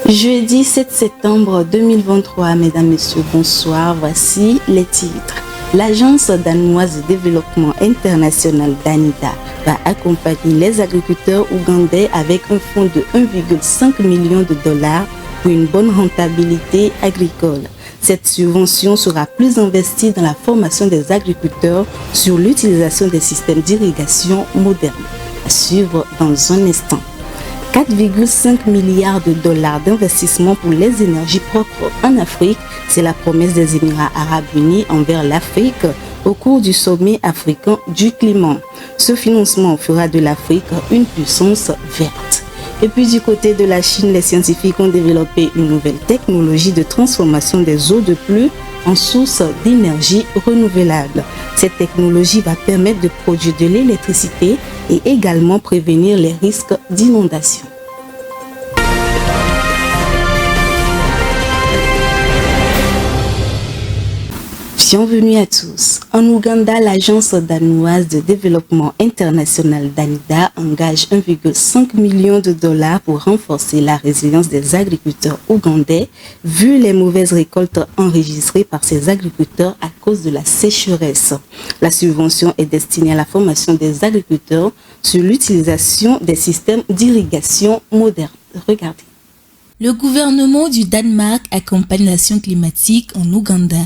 Jeudi 7 septembre 2023, mesdames, messieurs, bonsoir. Voici les titres. L'Agence danoise de développement international DANIDA va accompagner les agriculteurs ougandais avec un fonds de 1,5 million de dollars pour une bonne rentabilité agricole. Cette subvention sera plus investie dans la formation des agriculteurs sur l'utilisation des systèmes d'irrigation modernes. À suivre dans un instant. 4,5 milliards de dollars d'investissement pour les énergies propres en Afrique, c'est la promesse des Émirats arabes unis envers l'Afrique au cours du sommet africain du climat. Ce financement fera de l'Afrique une puissance verte. Et puis du côté de la Chine, les scientifiques ont développé une nouvelle technologie de transformation des eaux de pluie en source d'énergie renouvelable. Cette technologie va permettre de produire de l'électricité et également prévenir les risques d'inondation. Bienvenue à tous. En Ouganda, l'Agence danoise de développement international DANIDA engage 1,5 million de dollars pour renforcer la résilience des agriculteurs ougandais, vu les mauvaises récoltes enregistrées par ces agriculteurs à cause de la sécheresse. La subvention est destinée à la formation des agriculteurs sur l'utilisation des systèmes d'irrigation modernes. Regardez. Le gouvernement du Danemark accompagne l'action climatique en Ouganda.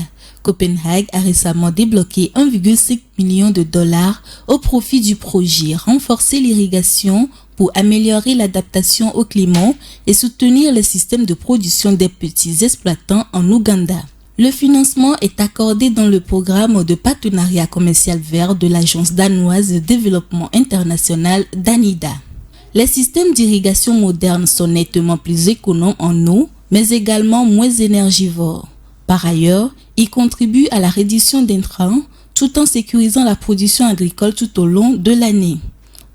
Copenhague a récemment débloqué 1,5 million de dollars au profit du projet Renforcer l'irrigation pour améliorer l'adaptation au climat et soutenir le système de production des petits exploitants en Ouganda. Le financement est accordé dans le programme de partenariat commercial vert de l'Agence danoise de développement international DANIDA. Les systèmes d'irrigation modernes sont nettement plus économes en eau, mais également moins énergivores. Par ailleurs, ils contribuent à la réduction d'intrants tout en sécurisant la production agricole tout au long de l'année.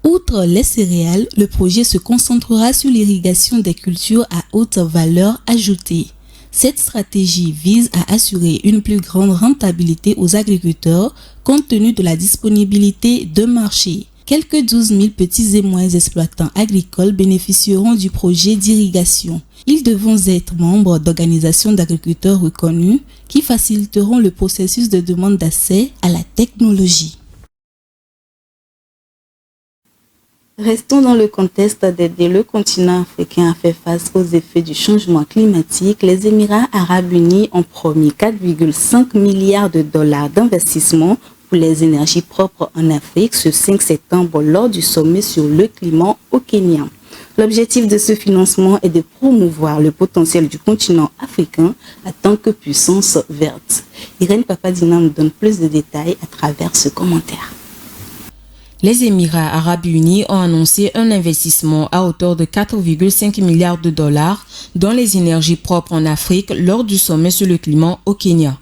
Outre les céréales, le projet se concentrera sur l'irrigation des cultures à haute valeur ajoutée. Cette stratégie vise à assurer une plus grande rentabilité aux agriculteurs compte tenu de la disponibilité de marché. Quelques 12 000 petits et moyens exploitants agricoles bénéficieront du projet d'irrigation. Ils devront être membres d'organisations d'agriculteurs reconnues qui faciliteront le processus de demande d'accès à la technologie. Restons dans le contexte d'aider le continent africain à faire face aux effets du changement climatique. Les Émirats arabes unis ont promis 4,5 milliards de dollars d'investissement pour les énergies propres en Afrique ce 5 septembre lors du sommet sur le climat au Kenya. L'objectif de ce financement est de promouvoir le potentiel du continent africain en tant que puissance verte. Irène Papadina nous donne plus de détails à travers ce commentaire. Les Émirats arabes unis ont annoncé un investissement à hauteur de 4,5 milliards de dollars dans les énergies propres en Afrique lors du sommet sur le climat au Kenya.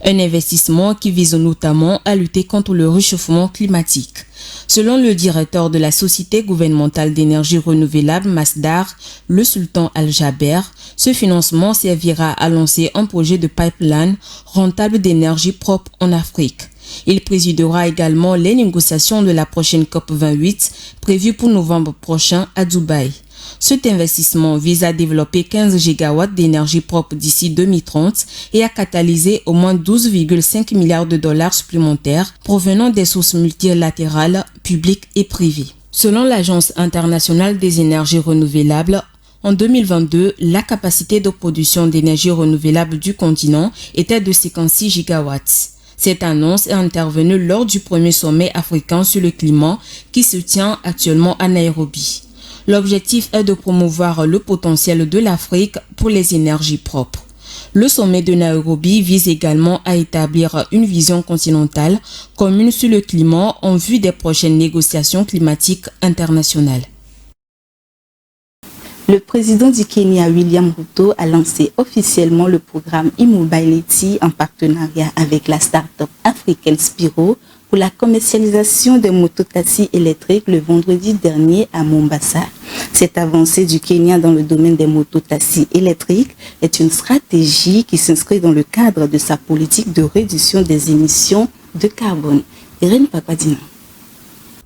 Un investissement qui vise notamment à lutter contre le réchauffement climatique. Selon le directeur de la Société gouvernementale d'énergie renouvelable Masdar, le sultan Al-Jaber, ce financement servira à lancer un projet de pipeline rentable d'énergie propre en Afrique. Il présidera également les négociations de la prochaine COP28 prévue pour novembre prochain à Dubaï. Cet investissement vise à développer 15 gigawatts d'énergie propre d'ici 2030 et à catalyser au moins 12,5 milliards de dollars supplémentaires provenant des sources multilatérales, publiques et privées. Selon l'Agence internationale des énergies renouvelables, en 2022, la capacité de production d'énergie renouvelable du continent était de 56 gigawatts. Cette annonce est intervenue lors du premier sommet africain sur le climat qui se tient actuellement à Nairobi. L'objectif est de promouvoir le potentiel de l'Afrique pour les énergies propres. Le sommet de Nairobi vise également à établir une vision continentale commune sur le climat en vue des prochaines négociations climatiques internationales. Le président du Kenya, William Ruto, a lancé officiellement le programme e-Mobility en partenariat avec la start-up africaine Spiro pour la commercialisation des mototaxis électriques le vendredi dernier à Mombasa. Cette avancée du Kenya dans le domaine des mototaxis électriques est une stratégie qui s'inscrit dans le cadre de sa politique de réduction des émissions de carbone. Irène Papadina.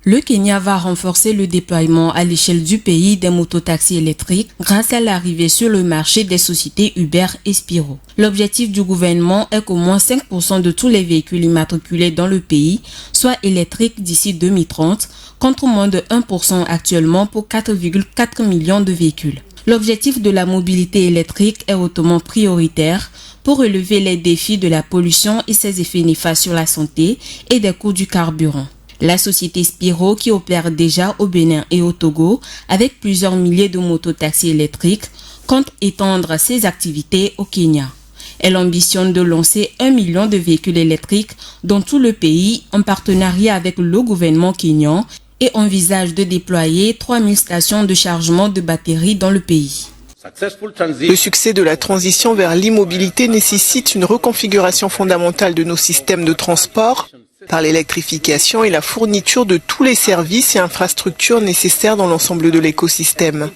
Le Kenya va renforcer le déploiement à l'échelle du pays des mototaxis électriques grâce à l'arrivée sur le marché des sociétés Uber et Spiro. L'objectif du gouvernement est qu'au moins 5% de tous les véhicules immatriculés dans le pays soient électriques d'ici 2030, contre moins de 1% actuellement pour 4,4 millions de véhicules. L'objectif de la mobilité électrique est hautement prioritaire pour relever les défis de la pollution et ses effets néfastes sur la santé et des coûts du carburant. La société Spiro, qui opère déjà au Bénin et au Togo avec plusieurs milliers de mototaxis électriques, compte étendre ses activités au Kenya. Elle ambitionne de lancer 1 million de véhicules électriques dans tout le pays en partenariat avec le gouvernement kényan et envisage de déployer 3000 stations de chargement de batteries dans le pays. Le succès de la transition vers l'immobilité nécessite une reconfiguration fondamentale de nos systèmes de transport par l'électrification et la fourniture de tous les services et infrastructures nécessaires dans l'ensemble de l'écosystème.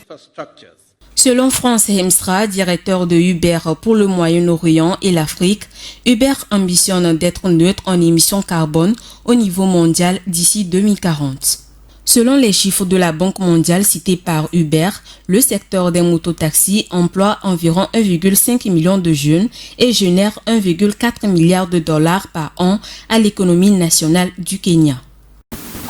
Selon France Hemstra, directeur de Uber pour le Moyen-Orient et l'Afrique, Uber ambitionne d'être neutre en émissions carbone au niveau mondial d'ici 2040. Selon les chiffres de la Banque mondiale cités par Uber, le secteur des mototaxis emploie environ 1,5 million de jeunes et génère 1,4 milliard de dollars par an à l'économie nationale du Kenya.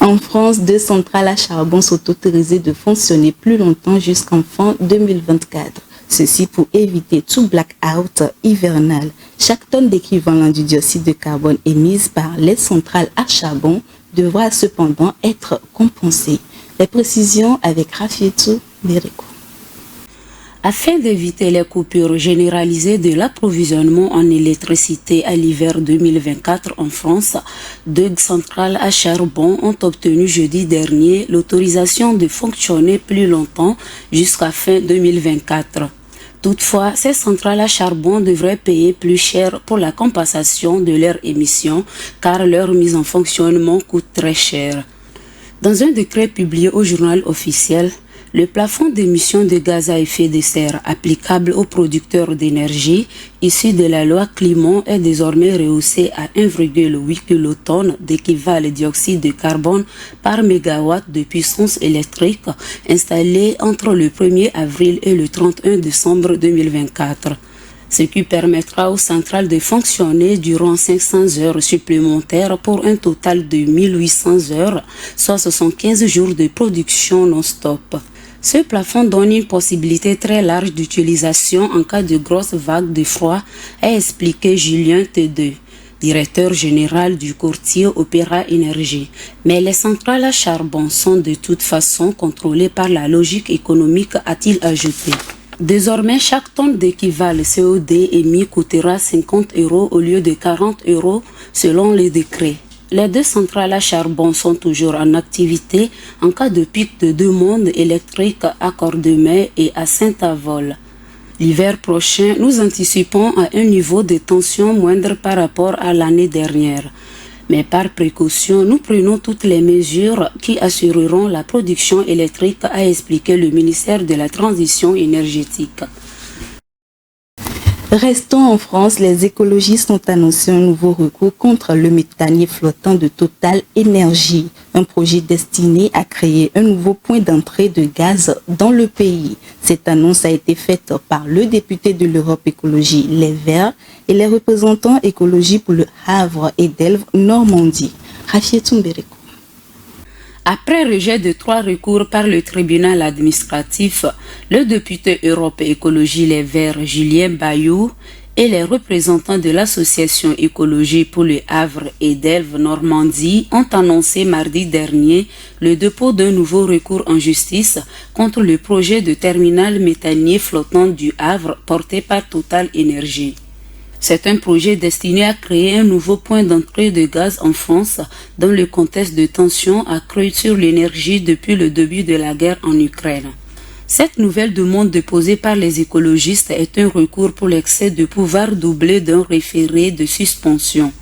En France, 2 centrales à charbon sont autorisées de fonctionner plus longtemps jusqu'en fin 2024. Ceci pour éviter tout blackout hivernal. Chaque tonne d'équivalent du dioxyde de carbone émise par les centrales à charbon devra cependant être compensée. Les précisions avec Rafietou Bereko. Afin d'éviter les coupures généralisées de l'approvisionnement en électricité à l'hiver 2024 en France, 2 centrales à charbon ont obtenu jeudi dernier l'autorisation de fonctionner plus longtemps jusqu'à fin 2024. Toutefois, ces centrales à charbon devraient payer plus cher pour la compensation de leurs émissions car leur mise en fonctionnement coûte très cher. Dans un décret publié au journal officiel, le plafond d'émissions de gaz à effet de serre applicable aux producteurs d'énergie issu de la loi climat est désormais rehaussé à 1,8 kilotonnes d'équivalent dioxyde de carbone par mégawatt de puissance électrique installé entre le 1er avril et le 31 décembre 2024. Ce qui permettra aux centrales de fonctionner durant 500 heures supplémentaires pour un total de 1800 heures, soit 75 jours de production non-stop. Ce plafond donne une possibilité très large d'utilisation en cas de grosses vagues de froid, a expliqué Julien T2, directeur général du courtier Opéra Énergie. Mais les centrales à charbon sont de toute façon contrôlées par la logique économique, a-t-il ajouté. Désormais, chaque tonne d'équivalent CO2 émis coûtera 50 € au lieu de 40 € selon les décrets. Les 2 centrales à charbon sont toujours en activité en cas de pic de demande électrique à Cordemais et à Saint-Avold. L'hiver prochain, nous anticipons à un niveau de tension moindre par rapport à l'année dernière. Mais par précaution, nous prenons toutes les mesures qui assureront la production électrique, a expliqué le ministère de la Transition énergétique. Restons en France, les écologistes ont annoncé un nouveau recours contre le méthanier flottant de Total Énergie, un projet destiné à créer un nouveau point d'entrée de gaz dans le pays. Cette annonce a été faite par le député de l'Europe Écologie Les Verts et les représentants écologie pour le Havre et Delve Normandie. Rafietou Bereko. Après rejet de 3 recours par le tribunal administratif, le député Europe Écologie Les Verts Julien Bayou et les représentants de l'association Écologie pour le Havre et Delve Normandie ont annoncé mardi dernier le dépôt d'un nouveau recours en justice contre le projet de terminal méthanier flottant du Havre porté par Total Énergie. C'est un projet destiné à créer un nouveau point d'entrée de gaz en France dans le contexte de tensions accrues sur l'énergie depuis le début de la guerre en Ukraine. Cette nouvelle demande déposée par les écologistes est un recours pour l'excès de pouvoir doublé d'un référé de suspension.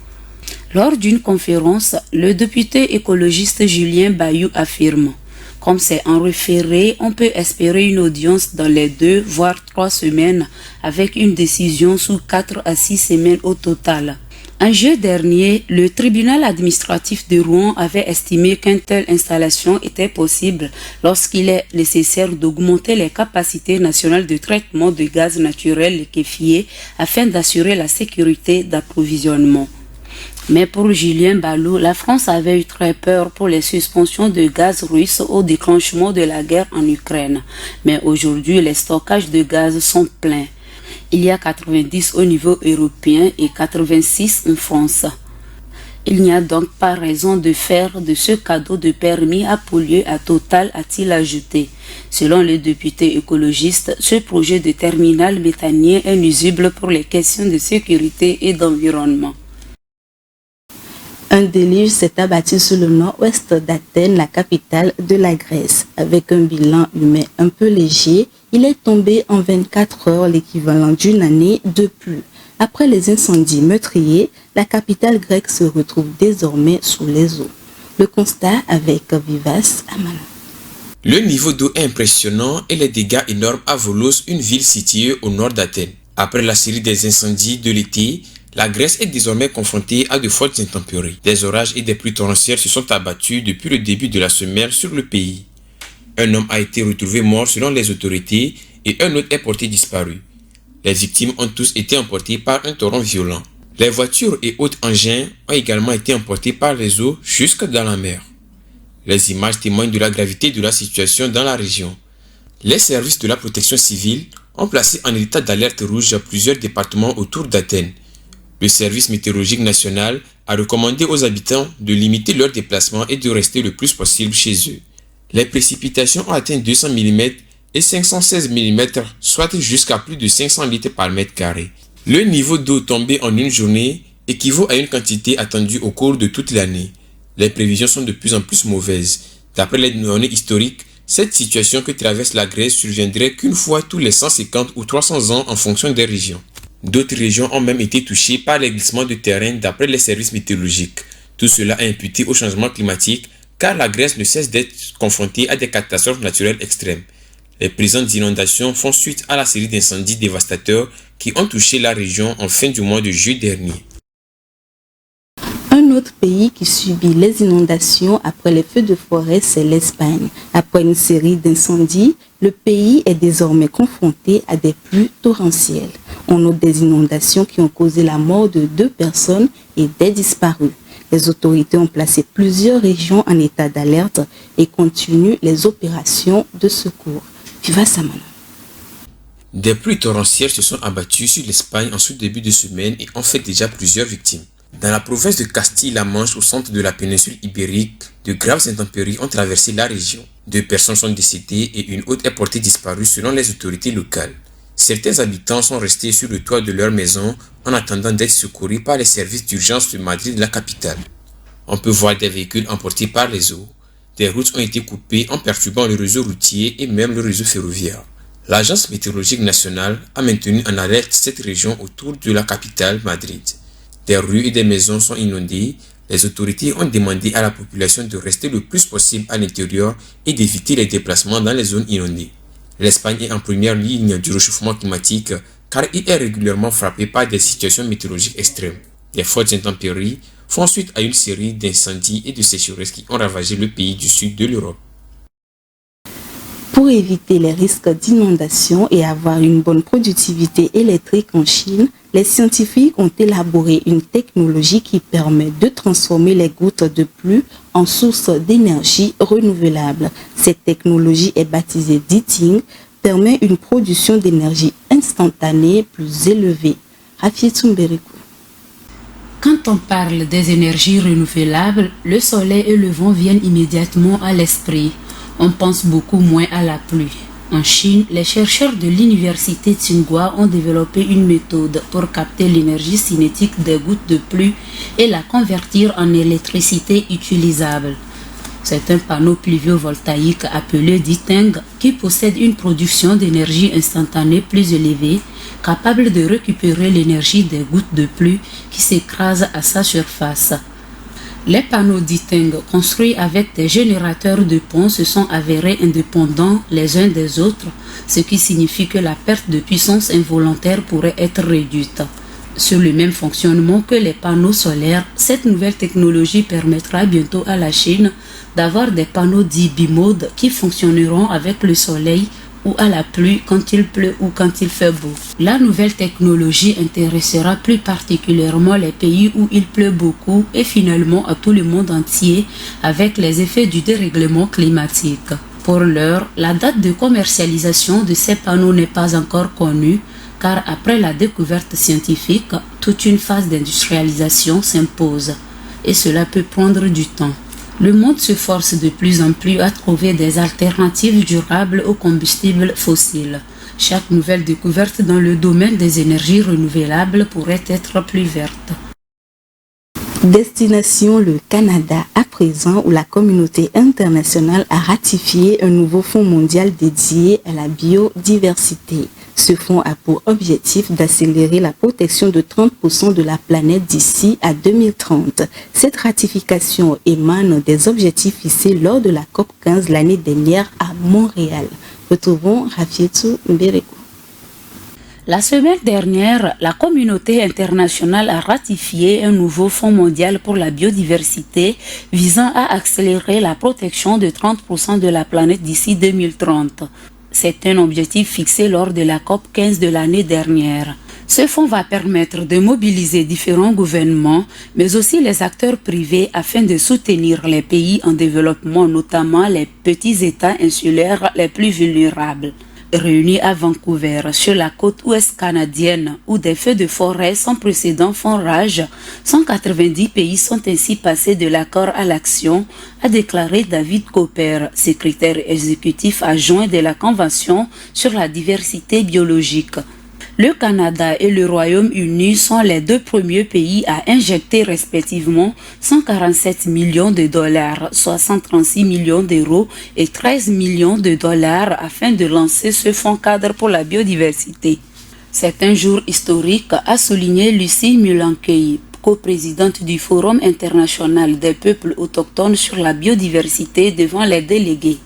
Lors d'une conférence, le député écologiste Julien Bayou affirme: comme c'est en référé, on peut espérer une audience dans les 2 voire 3 semaines avec une décision sous 4 à 6 semaines au total. En juillet dernier, le tribunal administratif de Rouen avait estimé qu'une telle installation était possible lorsqu'il est nécessaire d'augmenter les capacités nationales de traitement de gaz naturel liquéfié afin d'assurer la sécurité d'approvisionnement. Mais pour Julien Ballot, la France avait eu très peur pour les suspensions de gaz russe au déclenchement de la guerre en Ukraine. Mais aujourd'hui, les stockages de gaz sont pleins. Il y a 90 au niveau européen et 86 en France. Il n'y a donc pas raison de faire de ce cadeau de permis à polluer à Total, a-t-il ajouté. Selon le député écologiste, ce projet de terminal méthanien est nuisible pour les questions de sécurité et d'environnement. Un déluge s'est abattu sur le nord-ouest d'Athènes, la capitale de la Grèce. Avec un bilan humain un peu léger, il est tombé en 24 heures l'équivalent d'une année de pluie. Après les incendies meurtriers, la capitale grecque se retrouve désormais sous les eaux. Le constat avec Vivace Amana. Le niveau d'eau est impressionnant et les dégâts énormes à Volos, une ville située au nord d'Athènes. Après la série des incendies de l'été, la Grèce est désormais confrontée à de fortes intempéries. Des orages et des pluies torrentielles se sont abattus depuis le début de la semaine sur le pays. Un homme a été retrouvé mort selon les autorités et un autre est porté disparu. Les victimes ont tous été emportées par un torrent violent. Les voitures et autres engins ont également été emportés par les eaux jusque dans la mer. Les images témoignent de la gravité de la situation dans la région. Les services de la protection civile ont placé en état d'alerte rouge plusieurs départements autour d'Athènes. Le service météorologique national a recommandé aux habitants de limiter leurs déplacements et de rester le plus possible chez eux. Les précipitations ont atteint 200 mm et 516 mm, soit jusqu'à plus de 500 litres par mètre carré. Le niveau d'eau tombé en une journée équivaut à une quantité attendue au cours de toute l'année. Les prévisions sont de plus en plus mauvaises. D'après les données historiques, cette situation que traverse la Grèce surviendrait qu'une fois tous les 150 ou 300 ans en fonction des régions. D'autres régions ont même été touchées par les glissements de terrain d'après les services météorologiques. Tout cela est imputé au changement climatique car la Grèce ne cesse d'être confrontée à des catastrophes naturelles extrêmes. Les présentes inondations font suite à la série d'incendies dévastateurs qui ont touché la région en fin du mois de juillet dernier. Un autre pays qui subit les inondations après les feux de forêt, c'est l'Espagne. Après une série d'incendies, le pays est désormais confronté à des pluies torrentielles. On note des inondations qui ont causé la mort de 2 personnes et des disparus. Les autorités ont placé plusieurs régions en état d'alerte et continuent les opérations de secours. Viva Samana. Des pluies torrentielles se sont abattues sur l'Espagne en ce début de semaine et ont fait déjà plusieurs victimes. Dans la province de Castille-La Manche, au centre de la péninsule ibérique, de graves intempéries ont traversé la région. 2 personnes sont décédées et une autre est portée disparue selon les autorités locales. Certains habitants sont restés sur le toit de leur maison en attendant d'être secourus par les services d'urgence de Madrid, la capitale. On peut voir des véhicules emportés par les eaux. Des routes ont été coupées en perturbant le réseau routier et même le réseau ferroviaire. L'Agence météorologique nationale a maintenu en alerte cette région autour de la capitale, Madrid. Des rues et des maisons sont inondées. Les autorités ont demandé à la population de rester le plus possible à l'intérieur et d'éviter les déplacements dans les zones inondées. L'Espagne est en première ligne du réchauffement climatique car il est régulièrement frappé par des situations météorologiques extrêmes. Les fortes intempéries font suite à une série d'incendies et de sécheresses qui ont ravagé le pays du sud de l'Europe. Pour éviter les risques d'inondation et avoir une bonne productivité électrique en Chine, les scientifiques ont élaboré une technologie qui permet de transformer les gouttes de pluie en source d'énergie renouvelable. Cette technologie est baptisée Diting, permet une production d'énergie instantanée plus élevée. Rafietou Mberikou. Quand on parle des énergies renouvelables, le soleil et le vent viennent immédiatement à l'esprit. On pense beaucoup moins à la pluie. En Chine, les chercheurs de l'université Tsinghua ont développé une méthode pour capter l'énergie cinétique des gouttes de pluie et la convertir en électricité utilisable. C'est un panneau pluviovoltaïque appelé Diting qui possède une production d'énergie instantanée plus élevée, capable de récupérer l'énergie des gouttes de pluie qui s'écrasent à sa surface. Les panneaux Diting construits avec des générateurs de pont se sont avérés indépendants les uns des autres, ce qui signifie que la perte de puissance involontaire pourrait être réduite. Sur le même fonctionnement que les panneaux solaires, cette nouvelle technologie permettra bientôt à la Chine d'avoir des panneaux dits bimodes qui fonctionneront avec le soleil ou à la pluie quand il pleut ou quand il fait beau. La nouvelle technologie intéressera plus particulièrement les pays où il pleut beaucoup et finalement à tout le monde entier avec les effets du dérèglement climatique. Pour l'heure, la date de commercialisation de ces panneaux n'est pas encore connue, car après la découverte scientifique, toute une phase d'industrialisation s'impose, et cela peut prendre du temps. Le monde se force de plus en plus à trouver des alternatives durables aux combustibles fossiles. Chaque nouvelle découverte dans le domaine des énergies renouvelables pourrait être plus verte. Destination le Canada à présent, où la communauté internationale a ratifié un nouveau fonds mondial dédié à la biodiversité. Ce fonds a pour objectif d'accélérer la protection de 30% de la planète d'ici à 2030. Cette ratification émane des objectifs fixés lors de la COP15 l'année dernière à Montréal. Retrouvons Rafietou Mbereko. La semaine dernière, la communauté internationale a ratifié un nouveau fonds mondial pour la biodiversité visant à accélérer la protection de 30% de la planète d'ici 2030. C'est un objectif fixé lors de la COP 15 de l'année dernière. Ce fonds va permettre de mobiliser différents gouvernements, mais aussi les acteurs privés afin de soutenir les pays en développement, notamment les petits États insulaires les plus vulnérables. Réunis à Vancouver, sur la côte ouest canadienne, où des feux de forêt sans précédent font rage, 190 pays sont ainsi passés de l'accord à l'action, a déclaré David Cooper, secrétaire exécutif adjoint de la Convention sur la diversité biologique. Le Canada et le Royaume-Uni sont les deux premiers pays à injecter respectivement 147 millions de dollars, soit 136 millions d'euros et 13 millions de dollars afin de lancer ce fonds cadre pour la biodiversité. C'est un jour historique, a souligné Lucie Mulankey, coprésidente du Forum international des peuples autochtones sur la biodiversité devant les délégués.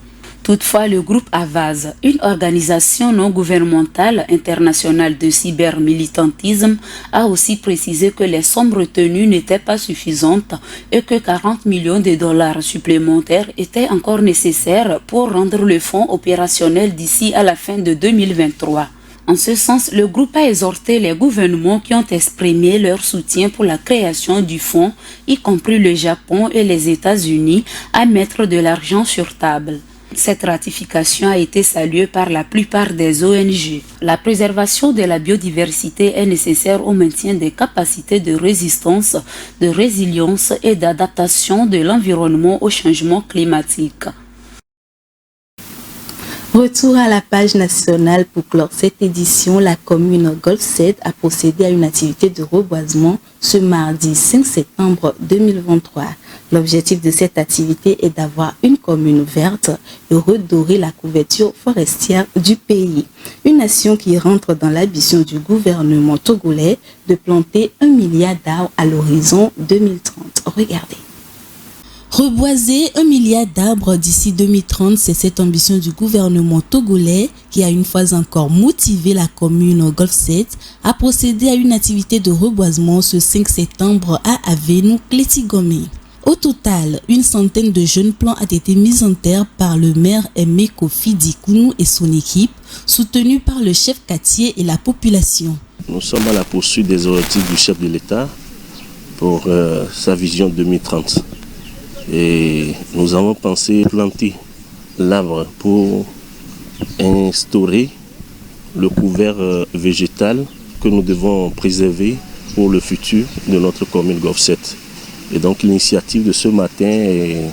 Toutefois, le groupe Avaz, une organisation non gouvernementale internationale de cybermilitantisme, a aussi précisé que les sommes retenues n'étaient pas suffisantes et que 40 millions de dollars supplémentaires étaient encore nécessaires pour rendre le fonds opérationnel d'ici à la fin de 2023. En ce sens, le groupe a exhorté les gouvernements qui ont exprimé leur soutien pour la création du fonds, y compris le Japon et les États-Unis, à mettre de l'argent sur table. Cette ratification a été saluée par la plupart des ONG. La préservation de la biodiversité est nécessaire au maintien des capacités de résistance, de résilience et d'adaptation de l'environnement au changement climatique. Retour à la page nationale pour clore cette édition. La commune Golf-7 a procédé à une activité de reboisement ce mardi 5 septembre 2023. L'objectif de cette activité est d'avoir une commune verte et redorer la couverture forestière du pays. Une action qui rentre dans l'ambition du gouvernement togolais de planter 1 milliard d'arbres à l'horizon 2030. Regardez. Reboiser 1 milliard d'arbres d'ici 2030, c'est cette ambition du gouvernement togolais qui a une fois encore motivé la commune Golf-7 à procéder à une activité de reboisement ce 5 septembre à Avenu, Kletigomé. Au total, une centaine de jeunes plants a été mis en terre par le maire Aimé Kofi Dikounou et son équipe, soutenu par le chef quartier et la population. Nous sommes à la poursuite des objectifs du chef de l'État pour sa vision 2030. Et nous avons pensé planter l'arbre pour instaurer le couvert végétal que nous devons préserver pour le futur de notre commune Golf-7. Et donc l'initiative de ce matin est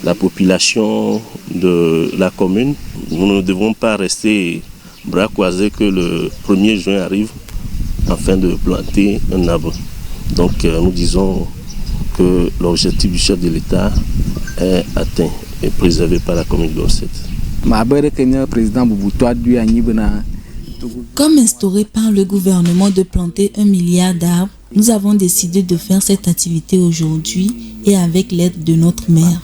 la population de la commune. Nous ne devons pas rester bras croisés que le 1er juin arrive afin de planter un arbre. Donc nous disons que l'objectif du chef de l'État est atteint et préservé par la commune de Golf-7. Comme instauré par le gouvernement de planter 1 milliard d'arbres, nous avons décidé de faire cette activité aujourd'hui et avec l'aide de notre maire.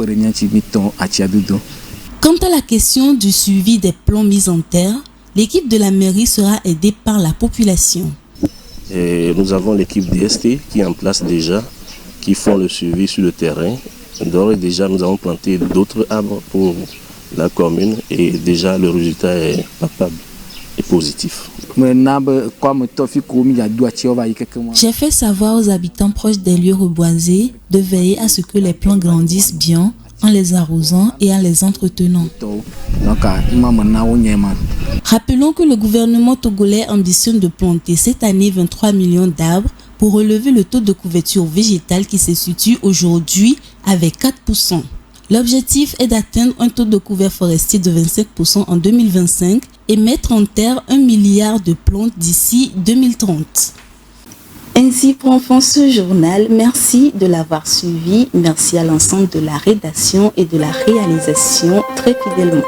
Quant à la question du suivi des plants mis en terre, l'équipe de la mairie sera aidée par la population. Et nous avons l'équipe DST qui est en place déjà, qui font le suivi sur le terrain. D'ores et déjà, nous avons planté d'autres arbres pour la commune et déjà le résultat est palpable et positif. J'ai fait savoir aux habitants proches des lieux reboisés de veiller à ce que les plants grandissent bien en les arrosant et en les entretenant. Rappelons que le gouvernement togolais ambitionne de planter cette année 23 millions d'arbres pour relever le taux de couverture végétale qui se situe aujourd'hui avec 4%. L'objectif est d'atteindre un taux de couvert forestier de 25% en 2025 et mettre en terre 1 milliard de plantes d'ici 2030. Ainsi prend fin ce journal. Merci de l'avoir suivi. Merci à l'ensemble de la rédaction et de la réalisation très fidèlement.